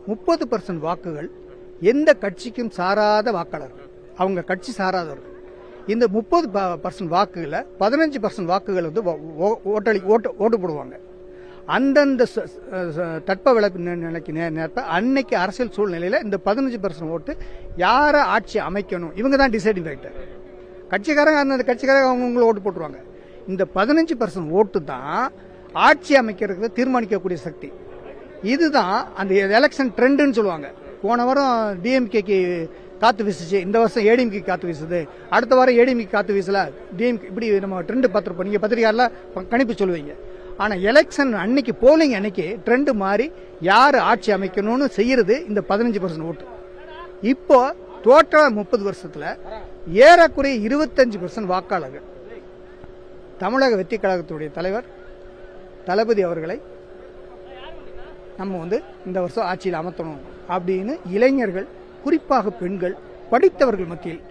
30% வாக்குகள் எந்த கட்சிக்கும் சாராத வாக்காளர்கள், அவங்க கட்சி சாராதவர்கள். இந்த 30% வாக்குகளை 15% வாக்குகள் வந்து ஓட்டு போடுவாங்க. அந்தந்த தட்ப நிலைக்கு நேர்ப்ப அன்னைக்கு அரசியல் சூழ்நிலையில் இந்த 15% ஓட்டு யாரை ஆட்சி அமைக்கணும் இவங்க தான் டிசைடிங் ஃபேக்டர். கட்சிக்காரங்க அந்த கட்சிக்காரங்க அவங்கவுங்களை ஓட்டு போட்டுருவாங்க. இந்த 15% ஓட்டு தான் ஆட்சி அமைக்கிறதுக்கு தீர்மானிக்கக்கூடிய சக்தி. இதுதான் அந்த எலெக்ஷன் ட்ரெண்டுன்னு சொல்லுவாங்க. போன வாரம் டிஎம்கேக்கு காத்து வீசுச்சு, இந்த வருஷம் ஏடிஎம்கே காத்து வீசுது, அடுத்த வாரம் ஏடிஎம்கே காத்து வீசல, டிஎம்கே, இப்படி நம்ம ட்ரெண்டு பார்த்துருப்போம். நீங்கள் பத்திரிகையாளர் கணிப்பு சொல்லுவீங்க. ஆனால் எலெக்ஷன் அன்னைக்கு, போலிங் அன்னைக்கு ட்ரெண்டு மாறி யார் ஆட்சி அமைக்கணும்னு செய்யறது இந்த 15% ஓட்டு. இப்போ டோட்டலாக 30 வருஷத்துல ஏறக்குறைய 25% வாக்காளர்கள் தமிழக வெற்றி கழகத்துடைய தலைவர் தளபதி அவர்களை நம்ம வந்து இந்த வருஷம் ஆட்சியில் அமர்த்தணும் அப்படின்னு இளைஞர்கள், குறிப்பாக பெண்கள், படித்தவர்கள் மத்தியில்